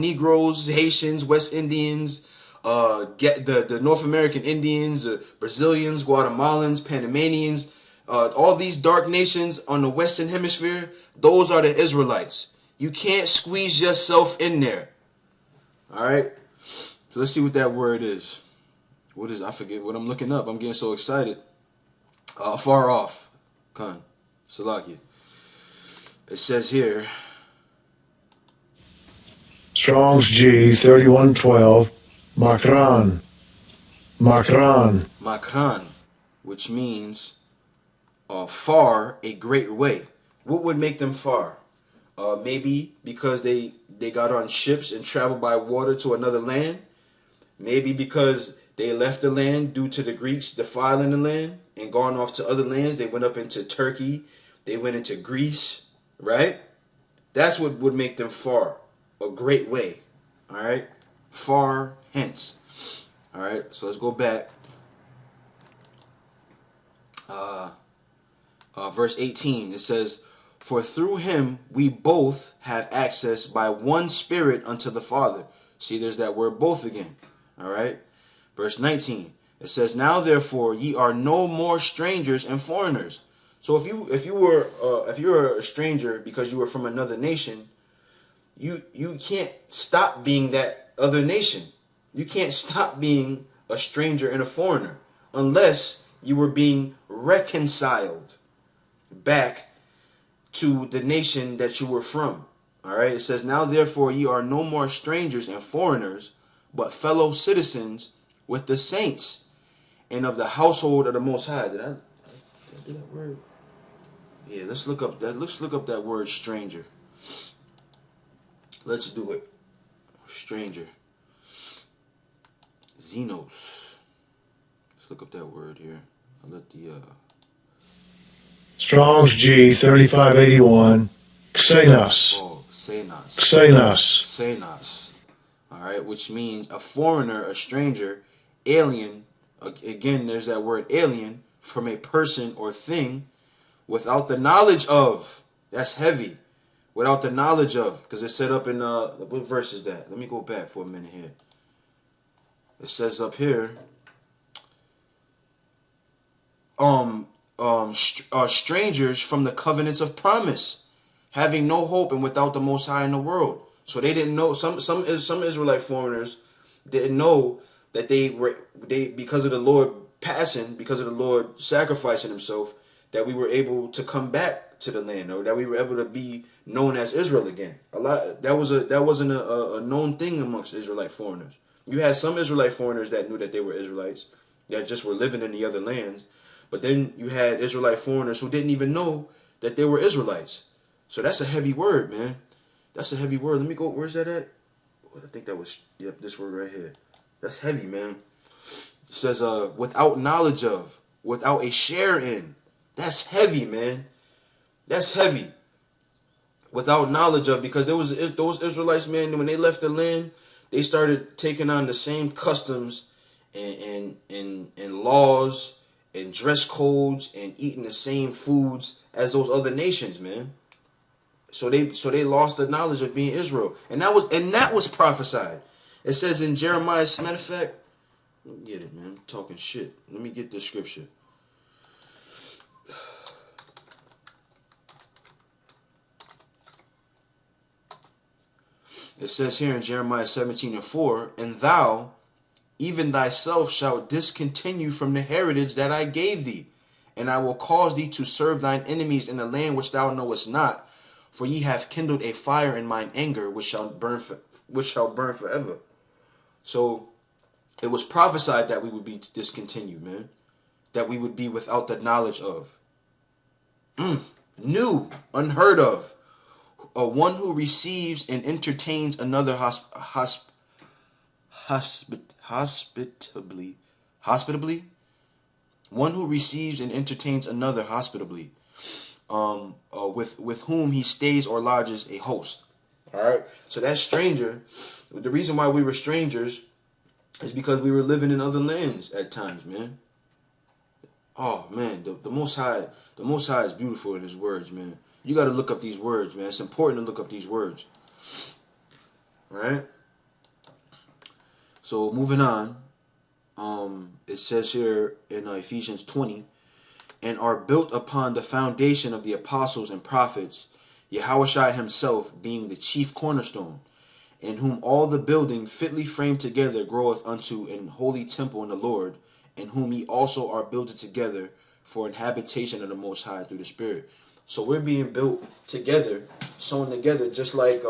Negroes, Haitians, West Indians, get the North American Indians, Brazilians, Guatemalans, Panamanians, all these dark nations on the Western Hemisphere. Those are the Israelites. You can't squeeze yourself in there. All right. So let's see what that word is. What is? I forget what I'm looking up. I'm getting so excited. Far off. Khan. Salakia. It says here. Strong's G 3112. Makran. Makran. Makran, which means far, a great way. What would make them far? Maybe because they got on ships and traveled by water to another land. Maybe because they left the land due to the Greeks defiling the land and gone off to other lands. They went up into Turkey. They went into Greece, right? That's what would make them far. A great way, all right? Far hence. All right, so let's go back. Verse 18, it says, for through him we both have access by one Spirit unto the Father. See, there's that word both again. All right. Verse 19, it says, now therefore ye are no more strangers and foreigners. So if you were a stranger because you were from another nation, you can't stop being that other nation. You can't stop being a stranger and a foreigner unless you were being reconciled back to the nation that you were from. All right. It says, now therefore ye are no more strangers and foreigners, but fellow citizens with the saints and of the household of the Most High. Did I do that word? Yeah, let's look up that word stranger. Let's do it. Stranger. Xenos. Let's look up that word here. I'll let the Strong's G 3581. Xenos. oh, Xenos. Xenos. Xenos. All right, which means a foreigner, a stranger, alien. Again, there's that word alien, from a person or thing without the knowledge of. That's heavy. Without the knowledge of, because it's set up in what verse is that? Let me go back for a minute here. It says up here, strangers from the covenants of promise, having no hope and without the Most High in the world. So they didn't know. Some Israelite foreigners didn't know that they because of the Lord passing, because of the Lord sacrificing Himself, that we were able to come back to the land, or that we were able to be known as Israel again. That wasn't a known thing amongst Israelite foreigners. You had some Israelite foreigners that knew that they were Israelites, that just were living in the other lands. But then you had Israelite foreigners who didn't even know that they were Israelites. So that's a heavy word, man. That's a heavy word. Let me go. Where's that at? I think that was, yep, this word right here. That's heavy, man. It says, without knowledge of, without a share in. That's heavy, man. That's heavy. Without knowledge of, because there was those Israelites, man, when they left the land, they started taking on the same customs and laws and dress codes and eating the same foods as those other nations, man. So they lost the knowledge of being Israel, and that was prophesied. It says in Jeremiah. As a matter of fact, let me get it, man. I'm talking shit. Let me get this scripture. It says here in Jeremiah 17:4, and thou, even thyself, shalt discontinue from the heritage that I gave thee, and I will cause thee to serve thine enemies in the land which thou knowest not, for ye have kindled a fire in mine anger, which shall burn forever. So it was prophesied that we would be discontinued, man, that we would be without the knowledge of. New, unheard of. One who receives and entertains another hospitably. One who receives and entertains another hospitably, with whom he stays or lodges a host. All right. So that stranger, the reason why we were strangers is because we were living in other lands at times, man. Oh man, the Most High is beautiful in His words, man. You got to look up these words, man. It's important to look up these words. Right? So moving on, it says here in Ephesians 20, and are built upon the foundation of the apostles and prophets, Yahushua himself being the chief cornerstone, in whom all the building fitly framed together groweth unto an holy temple in the Lord, in whom ye also are builded together for an habitation of the Most High through the Spirit. So we're being built together, sewn together, just like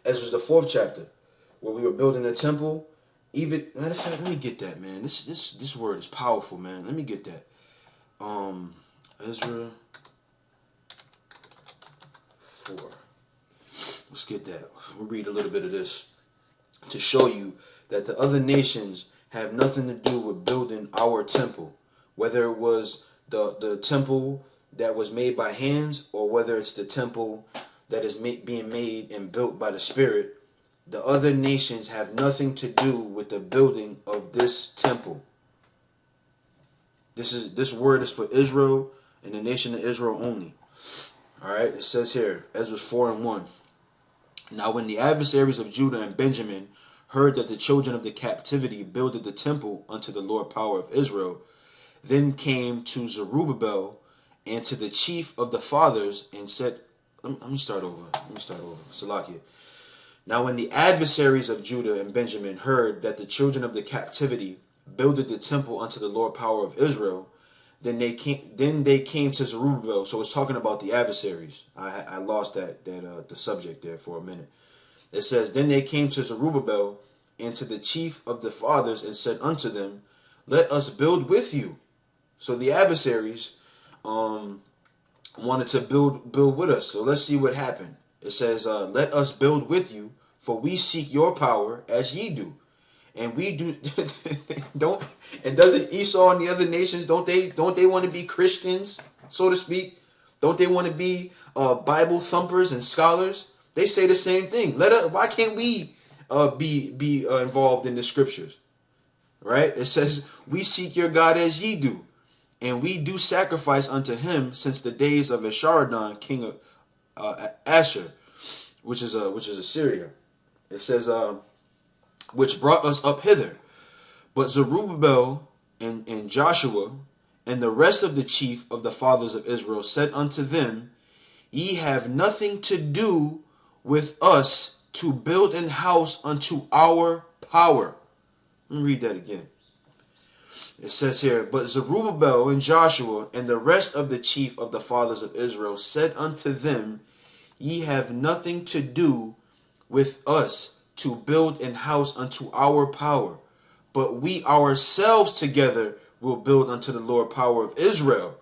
Ezra's the 4th chapter, where we were building a temple. Even matter of fact, let me get that, man. This word is powerful, man. Let me get that. Ezra 4. Let's get that. We'll read a little bit of this to show you that the other nations have nothing to do with building our temple, whether it was the temple that was made by hands or whether it's the temple that is being made and built by the Spirit. The other nations have nothing to do with the building of this temple. This word is for Israel and the nation of Israel only. All right, it says here, Ezra 4:1. Now when the adversaries of Judah and Benjamin heard that the children of the captivity builded the temple unto the Lord power of Israel, then came to Zerubbabel and to the chief of the fathers and said, let me start over. Salakia. Now when the adversaries of Judah and Benjamin heard that the children of the captivity builded the temple unto the Lord power of Israel, then they came to Zerubbabel. So it's talking about the adversaries. I lost the subject there for a minute. It says, then they came to Zerubbabel and to the chief of the fathers and said unto them, let us build with you. So the adversaries wanted to build with us. So let's see what happened. It says, let us build with you, for we seek your power as ye do. And we do don't, and doesn't Esau and the other nations, don't they want to be Christians, so to speak? Don't they want to be Bible thumpers and scholars? They say the same thing. Why can't we be involved in the scriptures? Right? It says, we seek your God as ye do, and we do sacrifice unto him since the days of Esarhaddon, king of Asher, which is Assyria. It says, which brought us up hither. But Zerubbabel and Joshua and the rest of the chief of the fathers of Israel said unto them, ye have nothing to do with us to build an house unto our power. Let me read that again. It says here, but Zerubbabel and Joshua and the rest of the chief of the fathers of Israel said unto them, ye have nothing to do with us to build an house unto our power, but we ourselves together will build unto the Lord power of Israel,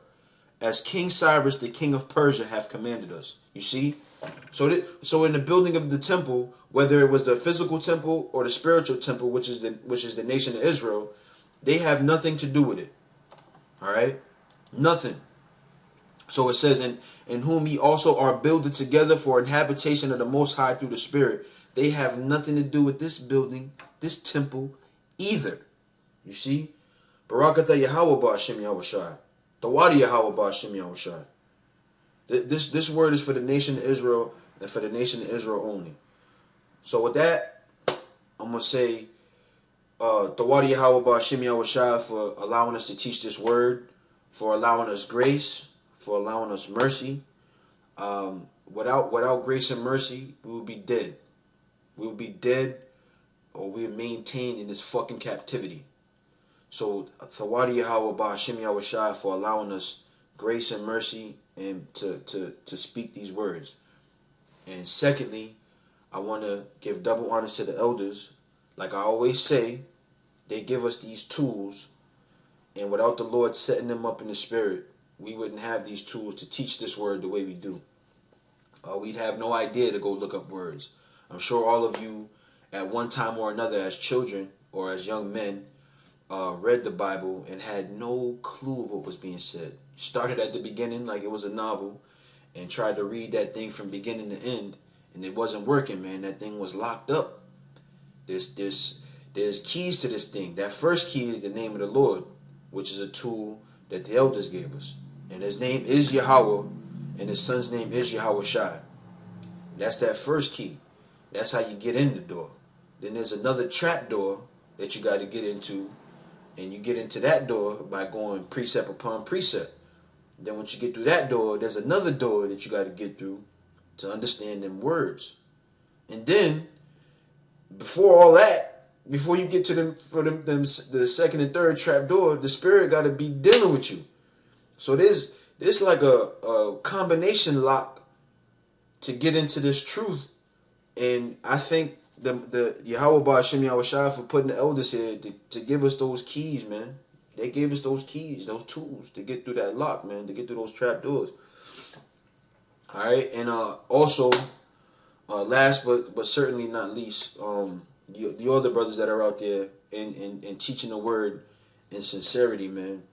as King Cyrus the king of Persia hath commanded us. You see? So in the building of the temple, whether it was the physical temple or the spiritual temple, which is the nation of Israel, they have nothing to do with it. All right? Nothing. So it says, in whom ye also are builded together for an habitation of the Most High through the Spirit. They have nothing to do with this building, this temple, either. You see? Barakatah Yahweh Ba'ashem Yahushai. Tawadi Yahweh Ba'ashem Yahushai. This word is for the nation of Israel and for the nation of Israel only. So with that, I'm going to say, Tawadi Yahweh Ba'ashem Yahushai for allowing us to teach this word, for allowing us grace, for allowing us mercy. Without grace and mercy, we would be dead. We will be dead, or we are maintained in this fucking captivity. So, Thawadi Yahweh Ba'ashem Yahushai for allowing us grace and mercy and to speak these words. And secondly, I want to give double honors to the elders. Like I always say, they give us these tools, and without the Lord setting them up in the spirit, we wouldn't have these tools to teach this word the way we do. We'd have no idea to go look up words. I'm sure all of you at one time or another as children or as young men read the Bible and had no clue of what was being said. Started at the beginning like it was a novel and tried to read that thing from beginning to end, and it wasn't working, man. That thing was locked up. There's keys to this thing. That first key is the name of the Lord, which is a tool that the elders gave us. And his name is Yahweh, and his son's name is Yahweh Shai. That's that first key. That's how you get in the door. Then there's another trap door that you got to get into, and you get into that door by going precept upon precept. Then once you get through that door, there's another door that you got to get through to understand them words. And then before all that, before you get to the second and third trap door, the spirit got to be dealing with you. So there's like a combination lock to get into this truth. And I think the Yahweh Ba'Shem Yahushua for putting the elders here to give us those keys, man. They gave us those keys, those tools to get through that lock, man, to get through those trap doors. All right, and also, last but certainly not least, the other brothers that are out there in teaching the word in sincerity, man.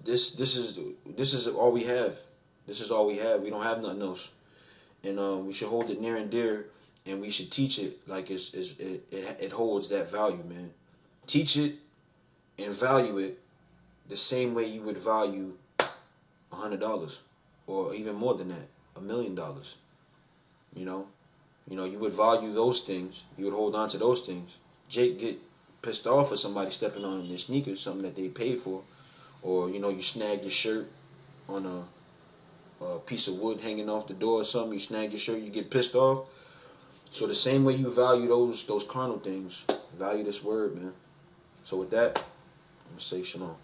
This is all we have. This is all we have. We don't have nothing else, and we should hold it near and dear, and we should teach it like it holds that value, man. Teach it and value it the same way you would value $100 or even more than that, $1 million. You know, you would value those things. You would hold on to those things. Jake get pissed off for somebody stepping on their sneakers, something that they paid for, or you snag your shirt on a piece of wood hanging off the door or something. You snag your shirt, you get pissed off. So the same way you value those carnal things, value this word, man. So with that, I'm gonna say shalom.